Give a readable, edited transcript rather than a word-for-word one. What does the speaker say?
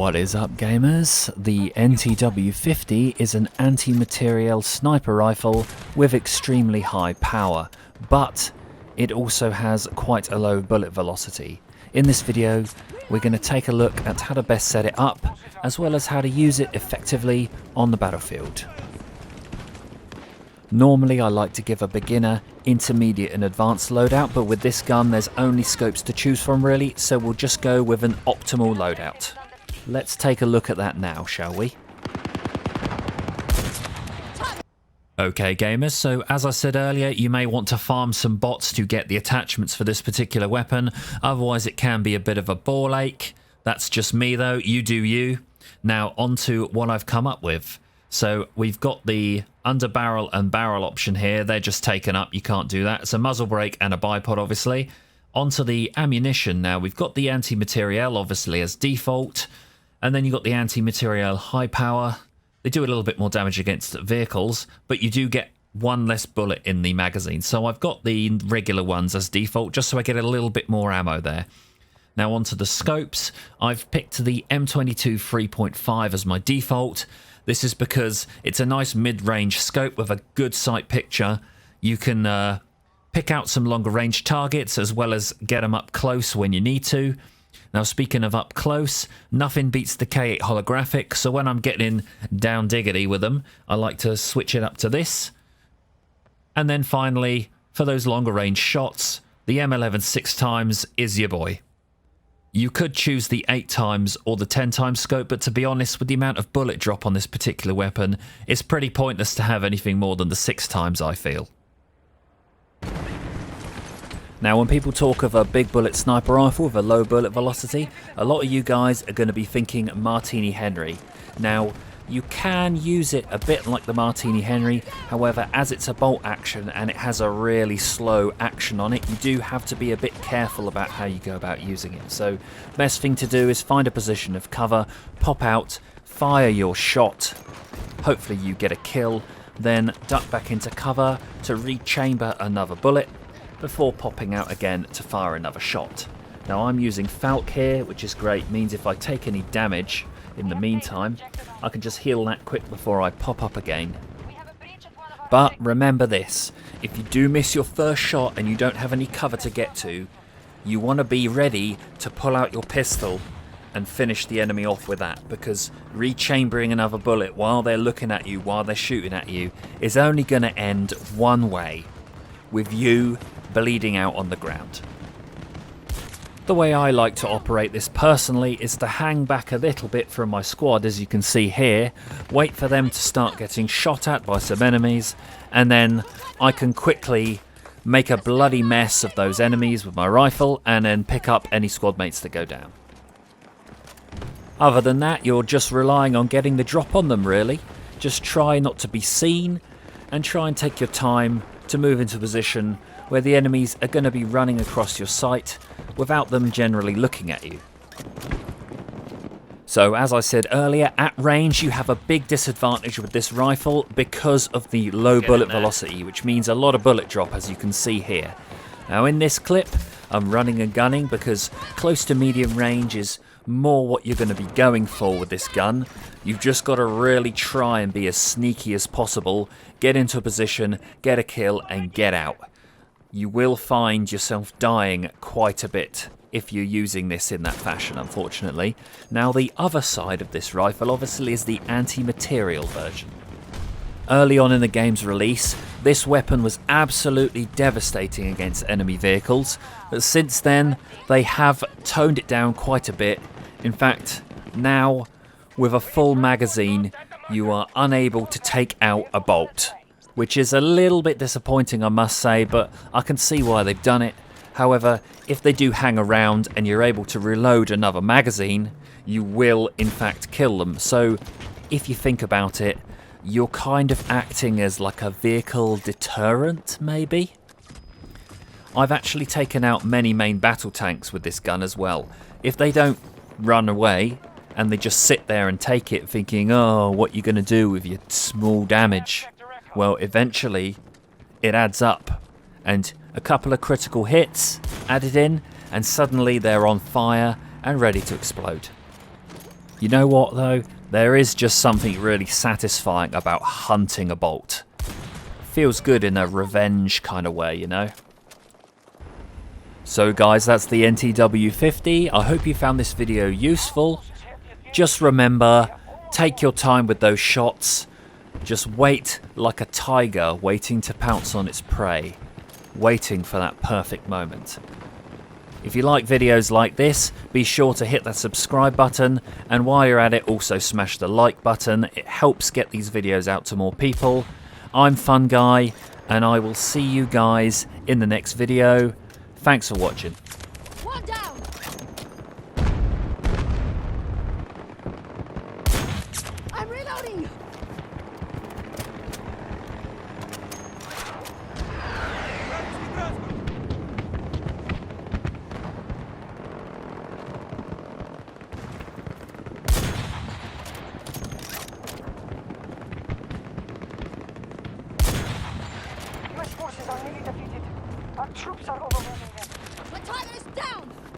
What is up, gamers? The NTW-50 is an anti-materiel sniper rifle with extremely high power, but it also has quite a low bullet velocity. In this video, we're going to take a look at how to best set it up, as well as how to use it effectively on the battlefield. Normally I like to give a beginner, intermediate and advanced loadout, but with this gun there's only scopes to choose from really, so we'll just go with an optimal loadout. Let's take a look at that now, shall we? Okay gamers, so as I said earlier, you may want to farm some bots to get the attachments for this particular weapon, otherwise it can be a bit of a ball ache. That's just me though, you do you. Now onto what I've come up with. So we've got the under barrel and barrel option here, they're just taken up, you can't do that. It's a muzzle brake and a bipod obviously. Onto the ammunition now, we've got the Anti-Materiel obviously as default, and then you've got the Anti-Materiel high power. They do a little bit more damage against vehicles, but you do get one less bullet in the magazine. So I've got the regular ones as default, just so I get a little bit more ammo there. Now onto the scopes, I've picked the M22 3.5 as my default. This is because it's a nice mid-range scope with a good sight picture. You can pick out some longer range targets as well as get them up close when you need to. Now speaking of up close, nothing beats the K8 holographic, so when I'm getting down diggity with them, I like to switch it up to this. And then finally, for those longer range shots, the M11 6x is your boy. You could choose the 8x or the 10x scope, but to be honest, with the amount of bullet drop on this particular weapon, it's pretty pointless to have anything more than the 6x, I feel. Now when people talk of a big bullet sniper rifle with a low bullet velocity, a lot of you guys are going to be thinking Martini Henry. Now you can use it a bit like the Martini Henry, however as it's a bolt action and it has a really slow action on it, you do have to be a bit careful about how you go about using it. So best thing to do is find a position of cover, pop out, fire your shot, hopefully you get a kill, then duck back into cover to rechamber another bullet before popping out again to fire another shot. Now I'm using Falk here, which is great, means if I take any damage in the meantime, I can just heal that quick before I pop up again. But remember this, if you do miss your first shot and you don't have any cover to get to, you want to be ready to pull out your pistol and finish the enemy off with that, because rechambering another bullet while they're looking at you, while they're shooting at you, is only going to end one way, with you bleeding out on the ground. The way I like to operate this personally is to hang back a little bit from my squad, as you can see here, wait for them to start getting shot at by some enemies, and then I can quickly make a bloody mess of those enemies with my rifle and then pick up any squad mates that go down. Other than that, you're just relying on getting the drop on them really. Just try not to be seen and try and take your time to move into a position where the enemies are going to be running across your sight without them generally looking at you. So as I said earlier, at range you have a big disadvantage with this rifle because of the low bullet velocity, which means a lot of bullet drop, as you can see here. Now in this clip I'm running and gunning because close to medium range is more what you're going to be going for with this gun. You've just got to really try and be as sneaky as possible, get into a position, get a kill and get out. You will find yourself dying quite a bit if you're using this in that fashion, unfortunately. Now the other side of this rifle obviously is the Anti-Materiel version. Early on in the game's release, this weapon was absolutely devastating against enemy vehicles, but since then they have toned it down quite a bit. In fact, now with a full magazine you are unable to take out a bolt, which is a little bit disappointing I must say, but I can see why they've done it. However, if they do hang around and you're able to reload another magazine, you will in fact kill them. So if you think about it, you're kind of acting as like a vehicle deterrent maybe. I've actually taken out many main battle tanks with this gun as well. If they don't run away and they just sit there and take it thinking, oh, what you going to do with your small damage? Well, eventually it adds up, and a couple of critical hits added in and suddenly they're on fire and ready to explode. You know what though? There is just something really satisfying about hunting a bolt. Feels good in a revenge kind of way, you know? So guys, that's the NTW-50. I hope you found this video useful. Just remember, take your time with those shots. Just wait like a tiger waiting to pounce on its prey. Waiting for that perfect moment. If you like videos like this, be sure to hit that subscribe button, and while you're at it, also smash the like button. It helps get these videos out to more people. I'm Fun Guy, and I will see you guys in the next video. Thanks for watching. One down. I'm reloading. US forces are nearly defeated. Our troops are overwhelming them. My target is down.